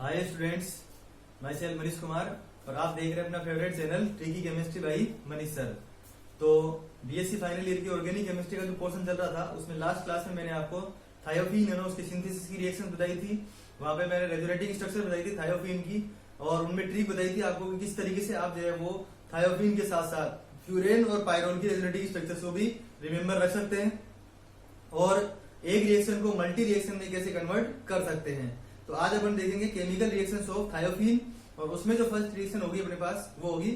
Hi students, my self Manish Kumar और आप देख रहे हैं अपना favourite channel tricky chemistry by Manish sir. तो बीएससी फाइनल ईयर की ऑर्गेनिक केमिस्ट्री का जो पोर्शन चल रहा था उसमें लास्ट क्लास में मैंने आपको थायोफीन है ना उसकी सिंथेसिस की रिएक्शन बताई थी। वहां पे मैंने रेगुलेटिंग स्ट्रक्चर बताई थी थायोफीन की और उनमें ट्रिक बताई थी आपको कि किस तरीके से आप जो है वो थायोफीन के साथ साथ फ्यूरेन और पायरोल की रेगुलेटिंग स्ट्रक्चर को भी रिमेम्बर रख सकते हैं और एक रिएक्शन को मल्टी रिएक्शन में कैसे कन्वर्ट कर सकते हैं। तो आज अपन देखेंगे केमिकल रिएक्शंस ऑफ थायोफीन और उसमें जो फर्स्ट रिएक्शन होगी अपने पास वो होगी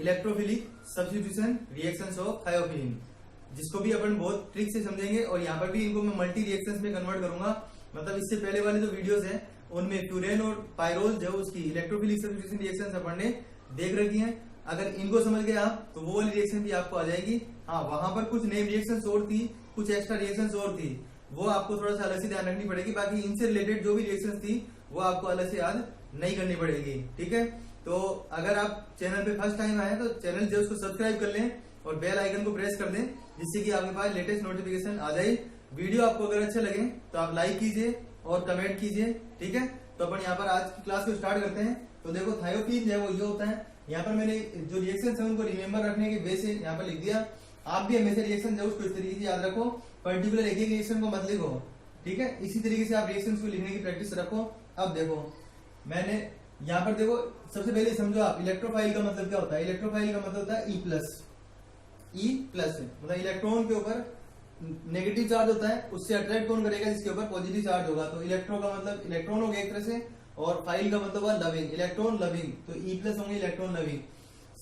electrophilic substitution reactions of thiophene, जिसको भी अपन बहुत ट्रिक से समझेंगे और यहाँ पर भी इनको मैं मल्टी रिएक्शंस में कन्वर्ट करूंगा। मतलब इससे पहले वाले जो वीडियोस हैं उनमें फ्यूरेन और पायरोल जो उसकी इलेक्ट्रोफिलिक सब्स्टिट्यूशन रिएक्शंस अपन ने देख रखी है। अगर इनको समझ गए आप तो वो वाली रिएक्शन भी आपको आ जाएगी। हाँ, वहां पर कुछ नेम रिएक्शंस और थी, कुछ एक्स्ट्रा रिएक्शंस और थी, वो आपको थोड़ा सा अलग से ध्यान रखनी पड़ेगी। बाकी इनसे रिलेटेड जो भी रिएक्शंस थी वो आपको अलग से याद नहीं करनी पड़ेगी। ठीक है, तो अगर आप चैनल पे फर्स्ट टाइम आए तो चैनल जो उसको सब्सक्राइब कर लें और बेल आइकन को प्रेस कर दें जिससे कि आपके पास लेटेस्ट नोटिफिकेशन आ जाए। वीडियो आपको अगर अच्छा लगे तो आप लाइक कीजिए और कमेंट कीजिए। ठीक है, तो अपन यहाँ पर आज की क्लास को स्टार्ट करते हैं। तो देखो थायोफीन जो है वो ये होता है। यहाँ पर मैंने जो रिएक्शन है उनको रिमेम्बर रखने के वे से यहाँ पर लिख दिया। आप भी हमेशा रिएक्शन जो उसको इस तरीके से याद रखो, पर्टिकुलर एक रिएक्शन को मत लिखो। ठीक है, इसी तरीके से आप रिएक्शंस को लिखने की प्रैक्टिस रखो। अब देखो मैंने यहाँ पर देखो सबसे पहले समझो आप इलेक्ट्रोफाइल का मतलब क्या होता है। इलेक्ट्रोफाइल का मतलब होता है ई प्लस मतलब इलेक्ट्रॉन के ऊपर नेगेटिव चार्ज होता है, उससे अट्रैक्ट कौन करेगा जिसके ऊपर पॉजिटिव चार्ज होगा। तो इलेक्ट्रो का मतलब इलेक्ट्रॉन हो गया एक तरह से और फाइल का मतलब हुआ लविंग, इलेक्ट्रॉन लविंग। तो ई प्लस होंगे इलेक्ट्रॉन लविंग।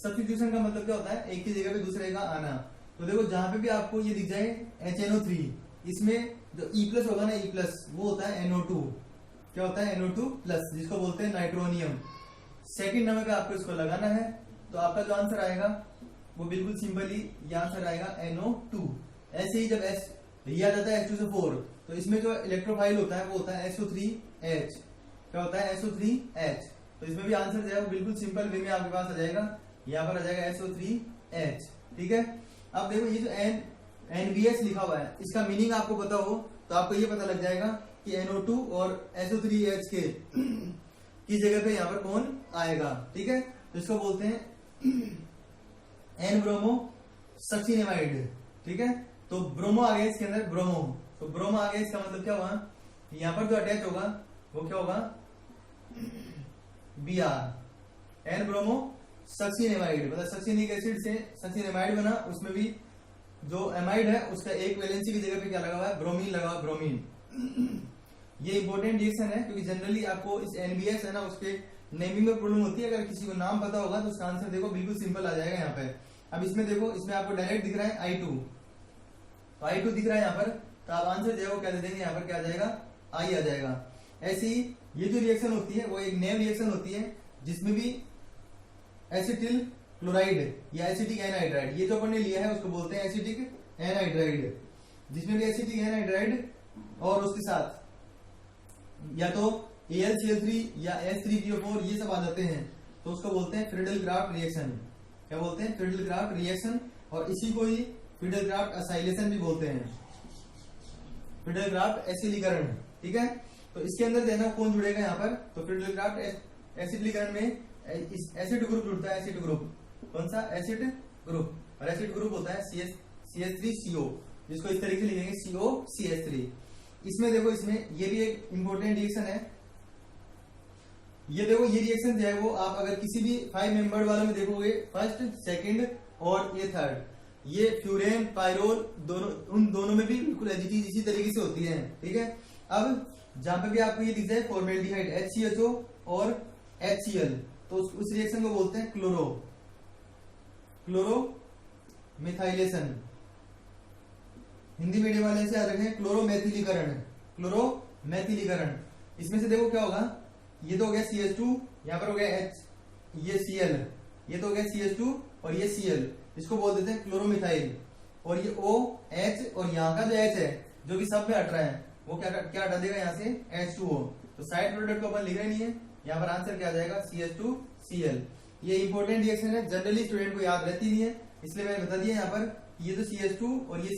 सब्स्टिट्यूशन का मतलब क्या होता है, एक की जगह पे दूसरे का आना। तो देखो जहां पे भी आपको ये दिख जाए HNO3, इसमें जो ई प्लस होगा ना, ई प्लस वो होता है NO2। क्या होता है NO2 प्लस, जिसको बोलते हैं नाइट्रोनियम। सेकंड नंबर पे आपको इसको लगाना है तो आपका जो आंसर आएगा वो बिल्कुल सिंपली ये आंसर आएगा NO2। ऐसे ही जब S लिया जाता है H2 से 4 तो इसमें जो इलेक्ट्रोफाइल होता है वो होता है SO3H। क्या होता है SO3H। तो इसमें भी आंसर जो है वो बिल्कुल सिंपल वे में आपके पास आ जाएगा, यहाँ पर आ जाएगा SO3H। ठीक है, अब देखो ये जो NBS लिखा हुआ है इसका मीनिंग आपको पता हो तो आपको ये पता लग जाएगा कि NO2 और SO3H के की जगह पे यहाँ पर कौन आएगा। ठीक है, तो इसको बोलते हैं N-ब्रोमो सक्सिनेमाइड। ठीक है, तो ब्रोमो आ गया इसके अंदर, ब्रोमो। तो ब्रोमो आ गया, इसका मतलब क्या हुआ, यहाँ पर जो अटैच होगा वो क्या होगा Br। N-ब्रोमो सक्सिनेमाइड मतलब सक्सिनिक एसिड से सक्सिनेमाइड बना, उसमें भी जो एमाइड है उसका एक वैलेंसी की जगह पे क्या लगा हुआ है, ब्रोमीन लगा हुआ, ब्रोमीन। ये इंपॉर्टेंट रिएक्शन है क्योंकि जनरली आपको इस NBS है ना उसके नेमिंग में प्रॉब्लम होती है। अगर किसी को नाम पता होगा तो उसका आंसर देखो बिल्कुल सिंपल आ जाएगा यहाँ पे। अब इसमें देखो, इसमें आपको डायरेक्ट दिख रहा है I2, तो I2 दिख रहा है यहाँ पर, तो आप आंसर जो है वो क्या दे देंगे, यहाँ पर क्या आ जाएगा, I आ जाएगा। ऐसे ही ये जो रिएक्शन होती है वो एक नेम रिएक्शन होती है जिसमें भी एसिटिल क्लोराइड या एसिटिक एनहाइड्राइड, ये जो अपन ने लिया है उसको बोलते हैं एसिटिक एनहाइड्राइड, जिसमें भी एसिटिक एनहाइड्राइड और उसके साथ या तो AlCl3 या H3PO4 ये सब आ जाते हैं तो उसको बोलते हैं फ्रीडल-क्राफ्ट रिएक्शन। क्या बोलते हैं, फ्रीडल-क्राफ्ट रिएक्शन। और इसी को ही फ्रीडल-क्राफ्ट एसाइलेशन भी बोलते हैं, फ्रीडल-क्राफ्ट एसिलीकरण। ठीक है, तो इसके अंदर देखना कौन जुड़ेगा यहाँ पर, तो फ्रीडल-क्राफ्ट एसिडीकरण में एसिड ग्रुप जुड़ता है। एसिड ग्रुप कौन सा, एसिड ग्रुप, और एसिड ग्रुप होता है CH3CO, जिसको इस तरीके से लिखेंगे COCH3। इसमें देखो, इसमें ये भी एक इंपॉर्टेंट रिएक्शन है। ये देखो ये रिएक्शन जो है वो आप अगर किसी भी 5 मेंबर वालों में देखोगे, फर्स्ट, सेकंड और ये थर्ड, ये फ्यूरेन पायरोल दोनों, उन दोनों में भी बिल्कुल इसी तरीके से होती है। ठीक है, अब जहां पे भी आपको ये दिख जाए फॉर्मेल्डिहाइड HCHO और HCl, तो उस रिएक्शन को बोलते हैं क्लोरोमिथाइलेशन। हिंदी मीडियम वाले से याद रखें, क्लोरोमेथिलीकरण। इसमें से देखो क्या होगा, ये तो हो गया CH2, यहाँ पर हो गया H, ये Cl, ये तो हो गया CH2 और ये Cl, इसको बोल देते हैं क्लोरोमिथाइल। और ये OH और यहाँ का जो H है जो कि सब में हट रहा है वो क्या हटा देगा यहाँ से, H2O। तो साइड प्रोडक्ट को अपन लिख रहे नहीं है, यहाँ पर आंसर क्या आ जाएगा, CH2Cl। ये इंपॉर्टेंट रिएक्शन है, जनरली स्टूडेंट को याद रहती नहीं है, इसलिए मैंने बता दिया यहाँ पर। ये तो CH2 और ये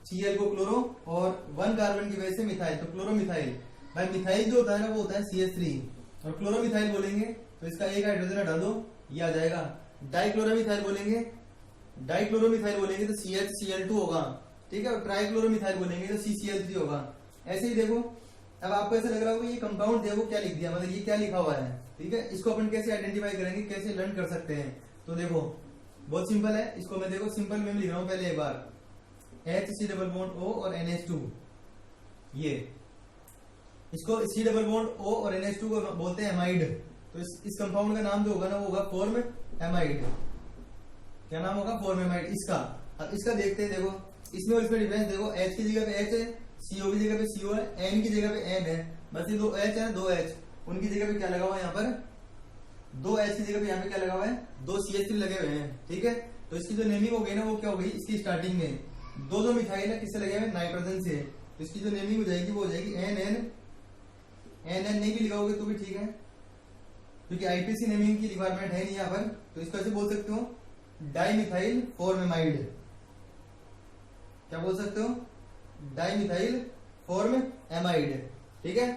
Cl को क्लोरो और 1 कार्बन की वजह से मिथाइल, तो क्लोरोमिथाइल। भाई मिथाइल जो होता है ना वो होता है CH3, और क्लोरोमिथाइल बोलेंगे तो इसका एक हाइड्रोजन हटा दो, ये आ जाएगा। डाइक्लोरोमिथाइल बोलेंगे, डाइक्लोरोमिथाइल बोलेंगे तो CHCl2 होगा, ठीक है। और ट्राइक्लोरोमिथाइल बोलेंगे तो CCl3 होगा। ऐसे ही देखो, अब आपको ऐसा लग रहा होगा ये कंपाउंड देखो क्या लिख दिया, मतलब ये क्या लिखा हुआ है, ठीक है। इसको अपन कैसे आइडेंटिफाई करेंगे, कैसे लर्न कर सकते हैं, तो देखो बहुत सिंपल है। इसको मैं देखो सिंपल में लिख रहा हूं पहले एक बार, HC_O और NH2, ये इसको C_O और NH2 को बोलते हैं एमाइड। तो इस कंपाउंड का नाम जो होगा ना वो होगा फॉर्म एमाइड। क्या नाम होगा, फॉर्म एमाइड इसका। अब इसका देखते हैं, देखो इसमें और इसमें डिफरेंस देखो, H की जगह पे H है, CO की जगह पे CO है, N की जगह पे N है, बस ये दो H है, दो H, उनकी जगह पे क्या लगा हुआ है यहाँ पर, दो H की जगह पे यहाँ पे क्या लगा हुआ है, दो CH3 लगे हुए हैं, ठीक है। तो इसकी जो नेमिंग हो गई ना वो क्या हो गई, इसकी स्टार्टिंग में दो मिथाइल है किससे लगे हुए, नाइट्रोजन से, तो इसकी जो नेमिंग हो जाएगी वो हो जाएगी NN नहीं भी लिखाओगे तो भी ठीक है, क्योंकि आईपीसी नेमिंग की रिक्वायरमेंट है नहीं यहाँ पर। तो इसको ऐसे बोल सकते हो डाइमिथाइल फॉर्मेमाइड। क्या बोल सकते हो, डाइमिथाइल फॉर्मेमाइड, ठीक है।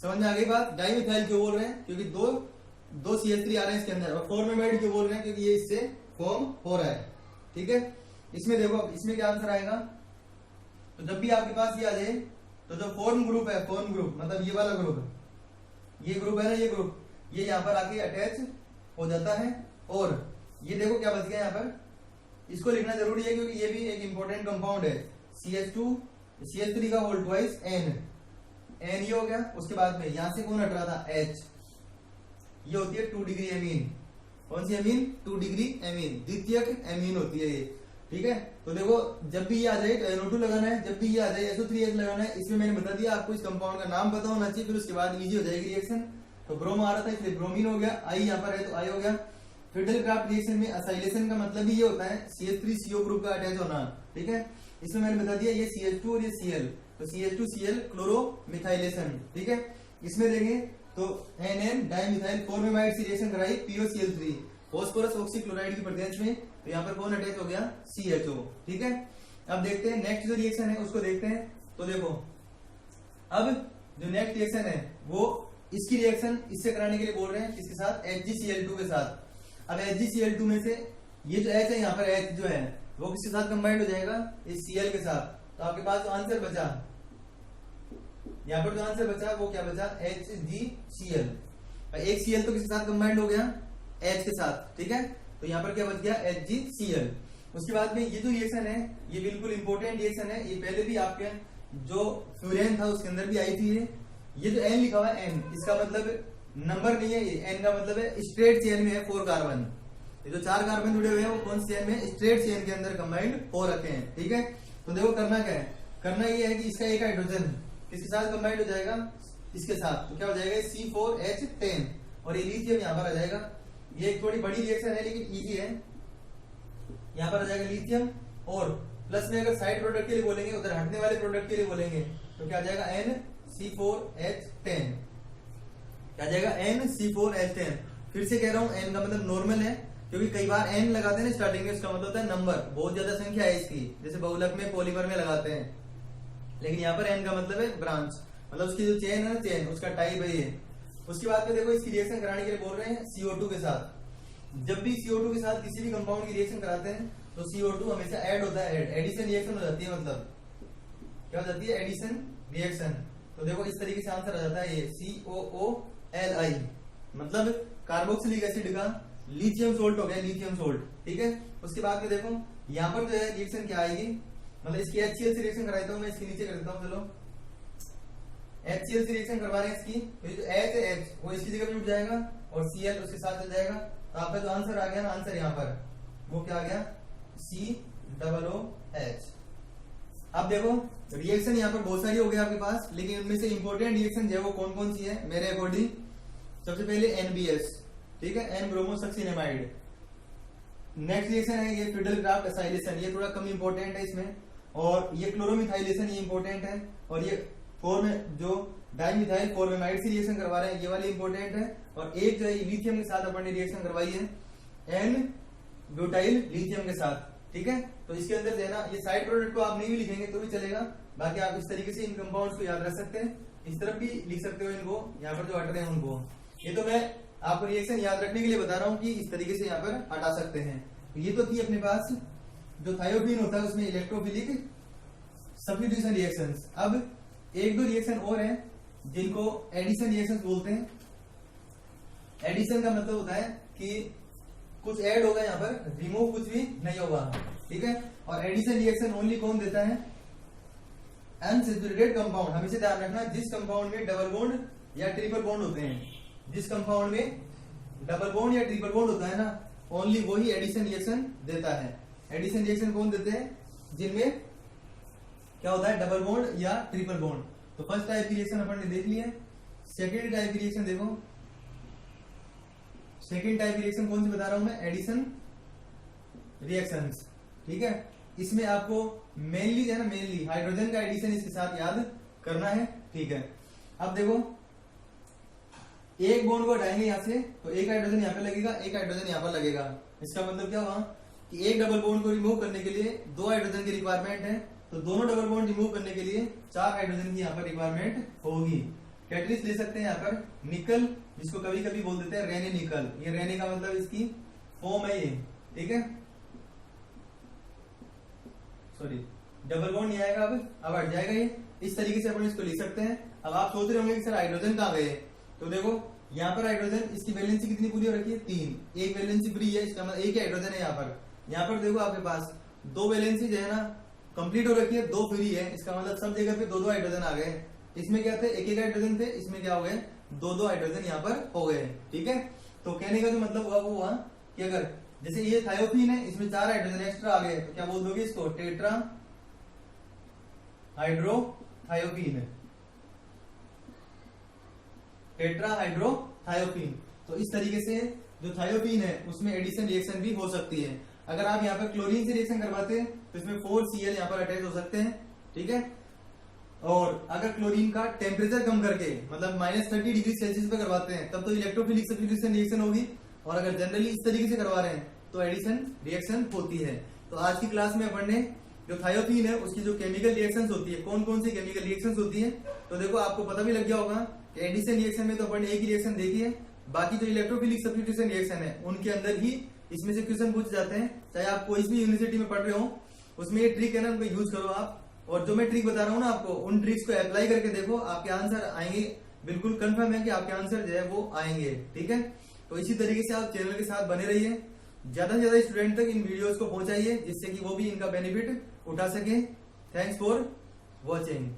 समझ में आ गई बात। डाइमिथाइल क्यों बोल रहे हैं, क्योंकि दो CH3 आ रहे हैं इसके अंदर। और फॉर्मेमाइड क्यों बोल रहे हैं, क्योंकि ये इससे फॉर्म हो रहा है, ठीक है। इसमें देखो इसमें क्या आंसर आएगा, तो जब भी आपके पास ये आ जाए तो जो फॉर्म ग्रुप है, फॉर्म ग्रुप मतलब ये वाला ग्रुप, ये ग्रुप है ना, ये ग्रुप ये यहाँ पर आके अटैच हो जाता है। और ये देखो क्या बच गया यहाँ पर, इसको लिखना जरूरी है क्योंकि ये भी एक इंपॉर्टेंट कंपाउंड है। CH3 का होल ट्वाइस N ये हो गया। उसके बाद में यहां से कौन हट रहा था, H, ये होती है 2 डिग्री एमीन। कौन सी एमीन, 2 डिग्री एमीन, द्वितीयक एमीन होती है ये, ठीक है। तो देखो जब भी ये आ जाए तो NO2 लगाना है, जब भी ये आ जाए SO3H लगाना है। इसमें मैंने बता दिया आपको इस कंपाउंड का नाम पता होना चाहिए, फिर उसके बाद इजी हो जाएगी रिएक्शन। तो ब्रोम आ रहा था इसलिए ब्रोमीन हो गया, आई यहाँ पर है तो आई हो गया। फिडेल-क्राफ्ट रिएक्शन में असाइलेशन का मतलब ही ये होता है CH3CO ग्रुप का अटैच होना, ठीक है। इसमें मैंने बता दिया ये CH2 और ये Cl, तो CH2Cl क्लोरोमिथाइलेशन, ठीक है। इसमें देंगे तो NN डाइमिथाइल फॉर्मेमाइड से रिएक्शन कराई POCl3 फॉस्फोरस ऑक्सीक्लोराइड की प्रेजेंस में, तो यहाँ पर कौन अटैच हो गया, CHO, ठीक है। अब देखते हैं नेक्स्ट जो रिएक्शन है उसको देखते हैं। तो देखो अब जो नेक्स्ट रिएक्शन है वो इसकी रिएक्शन इससे कराने के लिए बोल रहे हैं, किसके साथ, HgCl2 के साथ। अब HgCl2 में से ये जो H है यहाँ पर H जो है वो किसके साथ कंबाइंड हो जाएगा, इस Cl के साथ। तो आपके पास जो आंसर बचा, यहाँ पर जो आंसर बचा वो क्या बचा, HgCl। एक Cl तो किसके साथ कंबाइंड हो गया, H के साथ, ठीक है। तो यहाँ पर क्या बच गया, HgCl। उसके बाद में ये जो रिएक्शन है ये बिल्कुल इंपॉर्टेंट रिएक्शन है, ये पहले भी आपके जो फ्यूरेन था उसके अंदर भी आई थी। ये जो N लिखा हुआ है N, इसका मतलब नंबर नहीं है, ये N का मतलब है स्ट्रेट चेन में है 4 कार्बन। ये जो 4 कार्बन जुड़े हुए हैं वो कौन सी चेन में, स्ट्रेट चेन के अंदर कंबाइंड हो रखे हैं, ठीक है। तो देखो करना क्या है, करना ये है कि इसका एक हाइड्रोजन किसके साथ कंबाइंड हो जाएगा, इसके साथ। तो क्या हो जाएगा, C4H10 और ये लिथियम यहाँ पर आ जाएगा। ये एक थोड़ी बड़ी रिएक्शन है लेकिन इजी है। यहाँ पर आ जाएगा लिथियम और प्लस में अगर साइड प्रोडक्ट के लिए बोलेंगे, उधर हटने वाले प्रोडक्ट के लिए बोलेंगे तो क्या आ जाएगा, NC4H10, क्या आ जाएगा, NC4H10। फिर से कह रहा हूं N का मतलब नॉर्मल है, क्योंकि कई बार N लगाते हैं ना स्टार्टिंग में, इसका मतलब होता है नंबर, बहुत ज्यादा संख्या है इसकी, जैसे बहुलक में पॉलीमर में लगाते हैं। लेकिन यहाँ पर N का मतलब है ब्रांच, मतलब उसकी जो चेन है ना, चेन उसका टाइप है ये। उसके बाद में देखो इसकी रिएक्शन कराने के लिए बोल रहे हैं CO2 के साथ। जब भी CO2 के साथ किसी भी कंपाउंड की रिएक्शन कराते हैं तो CO2 हमेशा ऐड होता है, एडिशन रिएक्शन हो जाती है, मतलब क्या हो जाती है, एडिशन रिएक्शन। तो देखो इस तरीके से आंसर आ जाता है ये COOLI, मतलब कार्बोक्सिलिक एसिड का लिथियम सोल्ट हो गया, लिथियम सोल्ट, ठीक है। उसके बाद में देखो यहाँ पर जो है रिएक्शन क्या आएगी, मतलब इसकी HCl से रिएक्शन कराता हूँ मैं, इसके नीचे कर देता हूँ, चलो HCl से रिएक्शन करवा रहे हैं इसकी, तो ये जो H है H वो इसकी जगह पे उठ जाएगा और Cl उसके साथ चल जाएगा। तो आपका जो आंसर आ गया ना, आंसर यहाँ पर वो क्या आ गया, COOH। अब देखो रिएक्शन यहाँ पर बहुत सारी हो गई आपके पास, लेकिन उनमें से इंपॉर्टेंट रिएक्शन जो है वो कौन कौन सी है मेरे अकॉर्डिंग। सबसे पहले NBS, ठीक है, N ब्रोमोसक्सिनेमाइड। नेक्स्ट रिएक्शन है ये फिडेल-क्राफ्ट एसाइलेशन, ये थोड़ा कम इंपॉर्टेंट है इसमें। और ये क्लोरोमिथाइलेशन, ये इंपॉर्टेंट है। और ये फॉर्म जो डाइमिथाइल फॉर्मेमाइड से रिएक्शन करवा रहे हैं, ये वाली इंपॉर्टेंट है। और एक जो है लिथियम के साथ अपन ने रिएक्शन करवाई है, N-ब्यूटाइल लिथियम के साथ, ठीक है। तो इसके अंदर जो है ना, ये साइड प्रोडक्ट को आप नहीं भी लिखेंगे तो भी चलेगा, बाकी आप इस तरीके से इन कंपाउंड्स को याद रख सकते हैं। इस तरफ भी लिख सकते हो इनको, यहाँ पर जो हट रहे हैं उनको। ये तो मैं आपको रिएक्शन याद रखने के लिए बता रहा हूँ कि इस तरीके से यहाँ पर हटा सकते हैं। तो ये तो थी अपने पास जो थायोपीन होता है उसमें इलेक्ट्रोफिलिक सब्स्टिट्यूशन रिएक्शंस। अब एक दो रिएक्शन और हैं जिनको एडिशन रिएक्शंस बोलते हैं। एडिशन का मतलब होता है कि कुछ ऐड होगा यहाँ पर, रिमूव कुछ भी नहीं होगा, ठीक है। और एडिशन रिएक्शन ओनली कौन देता है? Unsaturated compound. हमेशा ध्यान रखना, जिस कंपाउंड में डबल बॉन्ड या ट्रिपल बॉन्ड होते हैं, जिस कंपाउंड में डबल बॉन्ड या ट्रिपल बॉन्ड होता है ना, ओनली वही एडिशन रिएक्शन देता है। एडिशन रिएक्शन कौन देते हैं? जिनमें क्या होता है, डबल बॉन्ड या ट्रिपल बॉन्ड। तो फर्स्ट टाइप की रिएक्शन अपन ने देख लिया। सेकेंड टाइप की रिएक्शन देखो, सेकेंड टाइप की रिएक्शन कौन सी बता रहा हूं मैं? एडिशन रिएक्शंस, ठीक है। इसमें आपको मेनली जो है ना, मेनली हाइड्रोजन का एडिशन इसके साथ याद करना है, ठीक है। अब देखो, एक बॉन्ड को हटाएंगे यहां से तो एक हाइड्रोजन यहां पे लगेगा, एक हाइड्रोजन यहां पर लगेगा। इसका मतलब क्या हुआ कि एक डबल बॉन्ड को रिमूव करने के लिए 2 हाइड्रोजन की रिक्वायरमेंट है, तो दोनों डबल बॉन्ड रिमूव करने के लिए 4 हाइड्रोजन की यहाँ पर रिक्वायरमेंट होगी। कैटलिस्ट ले सकते हैं यहाँ पर निकल, जिसको कभी कभी बोल देते हैं रेने निकल। ये रेने का मतलब इसकी फॉर्म है ये, ठीक है। सॉरी, डबल बॉन्ड नहीं आएगा, अब हट जाएगा ये। इस तरीके से अपन इसको लिख सकते हैं। अब आप सोच रहे होंगे कि सर हाइड्रोजन कहाँ गए, तो देखो यहाँ पर हाइड्रोजन, इसकी वैलेंसी कितनी पूरी हो रखी है? 3। एक वैलेंसी फ्री है, इसका मतलब एक हाइड्रोजन है यहाँ पर। यहाँ पर देखो आपके पास 2 वैलेंसी जो है ना कंप्लीट हो रखी है, 2 फ्री है, इसका मतलब सब जगह पे 2-2 हाइड्रोजन आ गए। इसमें क्या थे, एक हाइड्रोजन थे, इसमें क्या हो गए, 2-2 हाइड्रोजन यहाँ पर हो गए, ठीक है। तो कहने का जो मतलब हुआ वो हुआ कि अगर जैसे ये थायोपीन है, इसमें 4 हाइड्रोजन एक्स्ट्रा आ गए, तो क्या बोल दोगे इसको? Tetra hydrothiophene, tetra hydrothiophene. तो इस तरीके से जो थायोपीन है उसमें एडिशन रिएक्शन भी हो सकती है। अगर आप यहाँ पर क्लोरीन से रिएक्शन करवाते हैं तो इसमें 4Cl यहाँ पर अटैच हो सकते हैं, ठीक है। और अगर क्लोरीन का टेम्परेचर कम करके मतलब -30 डिग्री सेल्सियस पे करवाते हैं तब तो इलेक्ट्रोफिलिक सब्स्टिट्यूशन रिएक्शन होगी। और अगर जनरली इस तरीके से करवा रहे हैं तो एडिशन रिएक्शन होती है। तो आज की क्लास में अपन ने जो थायोपीन है उसकी जो केमिकल रिएक्शंस होती है, कौन कौन सी केमिकल रिएक्शंस होती है, तो देखो आपको पता भी लग गया होगा कि एडिशन रिएक्शन में तो अपन ने एक ही रिएक्शन देखी है। बाकी जो इलेक्ट्रोफिलिक सब्स्टिट्यूशन रिएक्शन है उनके अंदर ही इसमें से क्वेश्चन पूछ जाते हैं। चाहे आप कोई भी यूनिवर्सिटी में पढ़ रहे हो, उसमें ये ट्रिक है ना, उनको यूज करो आप। और जो मैं ट्रिक बता रहा हूँ ना आपको, उन ट्रिक्स को अप्लाई करके देखो, आपके आंसर आएंगे। बिल्कुल कंफर्म है कि आपके आंसर जो है वो आएंगे, ठीक है। तो इसी तरीके से आप चैनल के साथ बने रहिए, ज्यादा से ज्यादा स्टूडेंट तक इन वीडियोस को पहुंचाइए जिससे कि वो भी इनका बेनिफिट उठा सके। Thanks for watching.